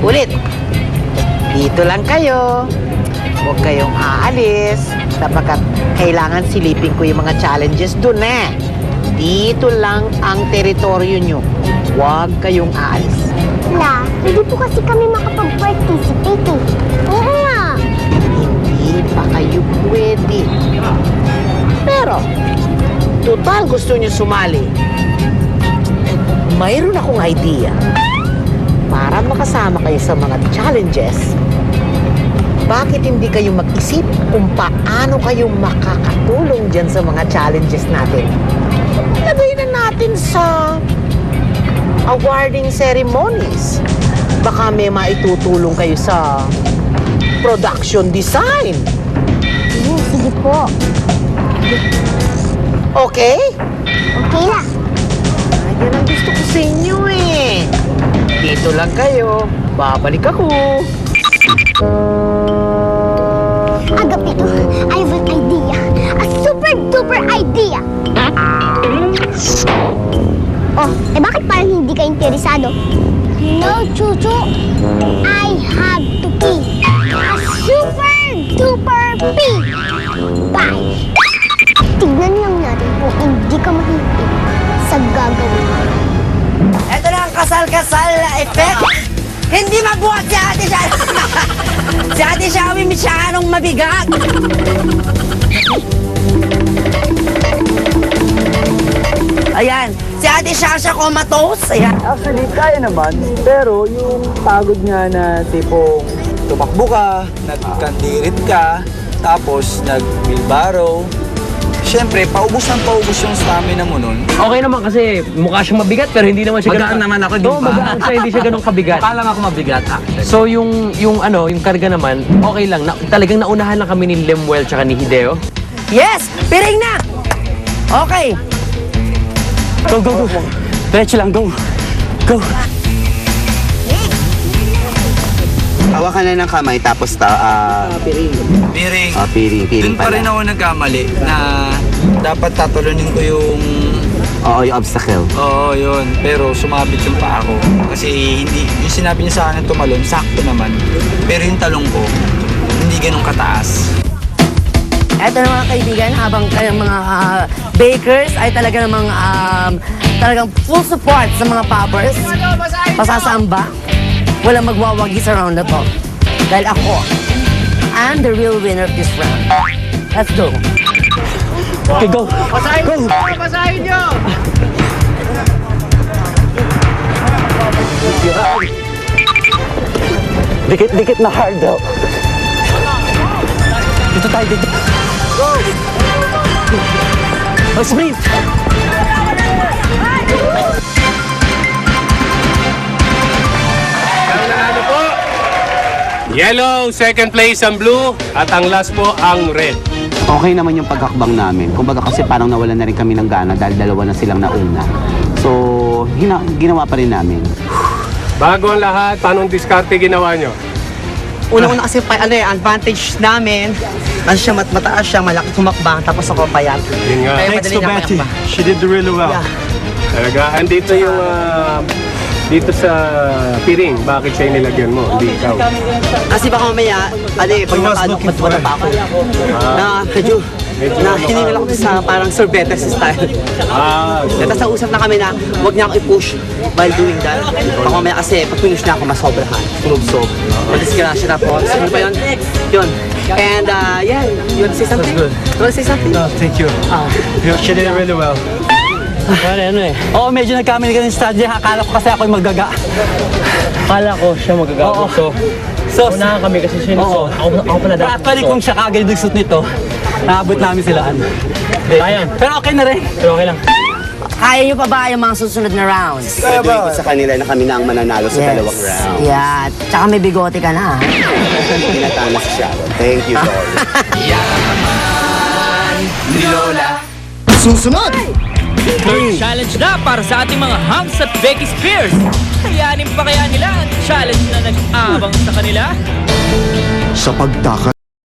Ulit. Dito lang kayo. Huwag kayong aalis. Sapagkat kailangan silipin ko yung mga challenges dun eh. Dito lang ang teritoryo nyo. Huwag kayong aalis. La, hindi po kasi kami makapag-participate eh. Oo nga. Hindi pa kayo pwede. Pero, total gusto nyo sumali. Mayroon akong idea. Para makasama kayo sa mga challenges, bakit hindi kayo mag-isip kung paano kayo makakatulong dyan sa mga challenges natin? Lagay na natin sa awarding ceremonies. Baka may maitutulong kayo sa production design. Sige po. Okay? Okay la. Yan ang gusto ko sa inyo eh. Dito lang kayo. Babalik ako. Agapito, I have an idea. A super duper idea. Oh, bakit parang hindi ka interesado? No, Chuchu. I have to pee. A super duper pee. Bye. Tignan lang natin kung hindi ka mahihip sa gagawin. Ito na ang kasal-kasal na effect. Hindi mabuhat si Ate Shawi. Si Ate Shawi masyadong mabigat. Ayan, si Ate Shasha comatose. Ayan. Actually, kaya naman. Pero yung pagod nga na tipong tumakbo ka, nagkandirit ka, tapos nag-wheelbarrow. Siyempre, paubos yung stamina mo nun. Okay naman kasi mukha siyang mabigat pero hindi naman siya Magaan naman ako, di Oo, ba? magaan siya, hindi siya ganun kabigat. Akala nga ako mabigat. So yung karga naman, okay lang. Talagang naunahan lang kami ni Lemuel tsaka ni Hideo. Yes, piring na. Okay. Go, go, go. Diretso lang, go. Go. Hawakan na ng kamay tapos Piring. piring Doon pa rin pala. ako nagkamali na dapat tatulunin ko yung... Oo, yung obstacle. Oo, yun. Pero sumabit yung paa ko. Kasi hindi, yung sinabi niya sa akin tumalon, sakto naman. Pero yung talong ko, hindi ganun kataas. Eto na mga kaibigan, habang kayong mga bakers ay talaga namang talagang full support sa mga poppers. Pasasamba. Walang magwawagis around na to. Dahil ako, I'm the real winner of this round. Let's go. Okay, go. Basahin nyo! Basahin nyo! Dikit-dikit na hard daw. Dito tayo, dito. Go! Oh, sprint! Ano po? Yellow, second place ang blue, at ang last po ang red. Okay naman yung paghakbang namin. Kumbaga kasi parang nawalan na rin kami ng gana dahil dalawa na silang nauna. So, ginawa pa rin namin. Bago ang lahat, paano diskarte ginawa nyo? Una-una kasi advantage namin. Siya mataas siya, malaki tumakbang, tapos ako payat. Yun nga. Kaya madali niya pakakba. She did really well. Yeah. Talaga, andito yung dito sa piring, bakit siya inilagyan mo? Hindi ikaw. Kasi baka mamaya, pag natalo, matwala pa ako. Na, medyo, hiningal ako sa parang sorbetes style. Tapos nausap na kami na huwag niya ako i-push while doing that. Baka mamaya kasi pag finish na ako, masobrahan. Tulog-sob. Madisgrasya na po. So, ano pa yun? Yun. And, yeah, you want to say something? You want to say something? No, thank you. She did really well. Oo, medyo nagkamali ka ng strategy. Akala ko kasi ako'y magaga. Akala ko siya magagawa. Oo. So, unahan kami kasi siya nito. Ako pala dapat. Actually, kung siya kagay nagsuot nito, naabot namin silaan. Ayan. Pero okay na rin. Pero okay lang. Kaya niyo pa ba yung mga susunod na rounds? Sabihin ko sa kanila na kami na ang mananalo sa dalawang round. Yeah. Tsaka may bigote ka na, ha? Tinatana si Sharon. Thank you, Lord. Susunod! Third challenge na para sa ating mga Hunks at Becky Spears. Kayanin pa kaya nila ang challenge na nag-aabang sa kanila? Sa pagtakas